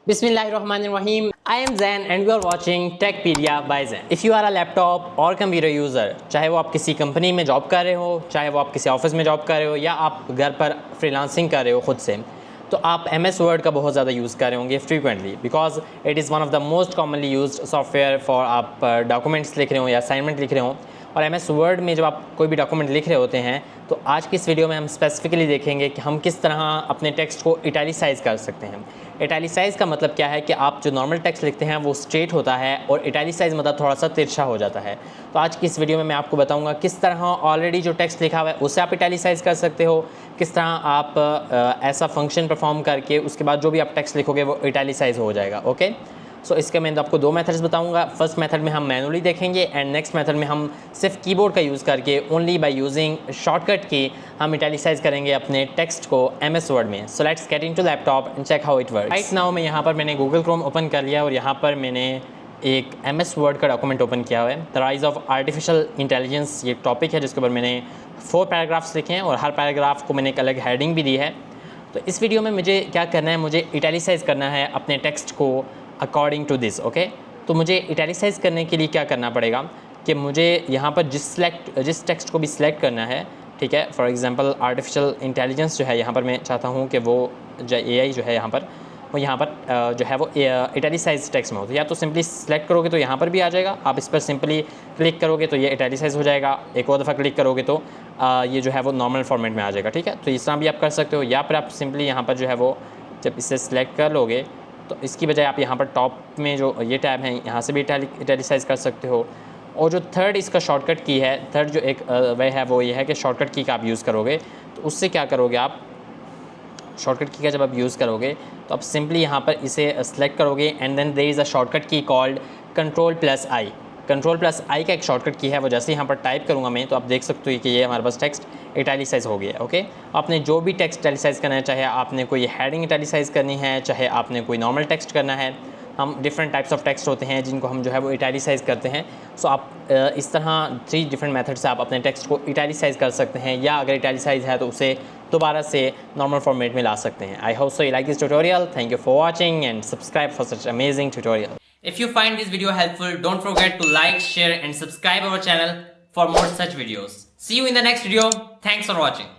Bismillahirrahmanirrahim. I am Zain and you are watching Techpedia by Zain. If you are a laptop और computer user, चाहे वो आप किसी company में job कर रहे हो, चाहे वो आप किसी ऑफिस में जॉब कर रहे हो या आप घर पर फ्रीलांसिंग कर रहे हो खुद से, तो आप MS वर्ड का बहुत ज़्यादा यूज़ कर रहे होंगे frequently because it is one of the most commonly used software for आप डॉक्यूमेंट्स लिख रहे हो या असाइनमेंट लिख रहे हो। और MS वर्ड में जब आप कोई भी डॉक्यूमेंट लिख रहे होते हैं तो आज की इस वीडियो में हम स्पेसिफिकली देखेंगे कि हम किस तरह अपने टेक्स्ट को इटैलिसाइज कर सकते हैं। इटैलिसाइज का मतलब क्या है कि आप जो नॉर्मल टेक्स्ट लिखते हैं वो स्ट्रेट होता है और इटैलिसाइज मतलब थोड़ा सा तिरछा हो जाता है। तो आज की इस वीडियो में मैं आपको बताऊंगा किस तरह ऑलरेडी जो टेक्स्ट लिखा हुआ है उसे आप इटैलिसाइज कर सकते हो, किस तरह आप ऐसा फंक्शन परफॉर्म करके उसके बाद जो भी आप टेक्स्ट लिखोगे वो इटैलिसाइज हो जाएगा। ओके, सो इसके मैं आपको दो मेथड्स बताऊंगा। फर्स्ट मेथड में हम मैनुअली देखेंगे एंड नेक्स्ट मेथड में हम सिर्फ कीबोर्ड का यूज़ करके ओनली बाय यूजिंग शॉर्टकट की हम इटैलिसाइज करेंगे अपने टेक्स्ट को MS वर्ड में। So let's get into laptop and check how it works. Right now मैं यहाँ पर मैंने गूगल क्रोम ओपन कर लिया और यहाँ पर मैंने एक MS वर्ड का डॉक्यूमेंट ओपन किया हुआ है। The rise of artificial intelligence ये टॉपिक है जिसके ऊपर मैंने 4 पैराग्राफ्स लिखे हैं और हर पैराग्राफ को मैंने एक अलग हेडिंग भी दी है। तो इस वीडियो में मुझे क्या करना है, मुझे इटैलिसाइज करना है अपने टेक्स्ट को अकॉर्डिंग टू दिस। ओके, तो मुझे इटैलिसाइज करने के लिए क्या करना पड़ेगा कि मुझे यहाँ पर जिस टेक्स्ट को भी सिलेक्ट करना है, ठीक है, फॉर एग्जांपल आर्टिफिशियल इंटेलिजेंस जो है यहाँ पर मैं चाहता हूँ कि वो जो AI जो है यहाँ पर जो है वो इटैलिसाइज टेक्स्ट में हो। तो या तो सिंपली सेलेक्ट करोगे तो यहाँ पर भी आ जाएगा, आप इस पर सिंपली क्लिक करोगे तो ये इटैलिसाइज हो जाएगा, एक और दफ़ा क्लिक करोगे तो ये जो है वो नॉर्मल फॉर्मेट में आ जाएगा। ठीक है, तो इस तरह भी आप कर सकते हो या फिर आप सिंपली यहाँ पर जो है वो जब इसे सिलेक्ट कर लोगे तो इसकी बजाय आप यहाँ पर टॉप में जो ये टैब हैं यहाँ से भी इटैलिसाइज कर सकते हो। और जो थर्ड इसका शॉर्टकट की है, थर्ड जो एक वे है वो ये है कि शॉर्टकट की का आप यूज़ करोगे तो उससे क्या करोगे, आप शॉर्टकट की का जब आप यूज़ करोगे तो आप सिंपली यहाँ पर इसे सेलेक्ट करोगे and then there is a shortcut key called Ctrl+I। Ctrl+I का एक शॉर्टकट की है, वो जैसे यहाँ पर टाइप करूँगा मैं तो आप देख सकते हो कि ये हमारे पास टेक्स्ट इटैलिसाइज हो गया। ओके, आपने जो भी टेक्स्ट इटैलिसाइज करना है, चाहे आपने कोई हेडिंग इटैलिसाइज करनी है, चाहे आपने कोई नॉर्मल टेक्स्ट करना है, हम डिफरेंट टाइप्स ऑफ टेक्स्ट होते हैं जिनको हम जो है वो इटैलिसाइज करते हैं। सो आप इस तरह 3 डिफरेंट मेथड से आप अपने टेक्स्ट को इटैलिसाइज कर सकते हैं या अगर इटैलिसाइज है तो उसे दोबारा से नॉर्मल फॉर्मेट में ला सकते हैं। I hope so you like this tutorial. Thank you for watching and subscribe for such amazing tutorial. If you find this video helpful, don't forget to like, share and subscribe our channel for more such videos. See you in the next video. Thanks for watching.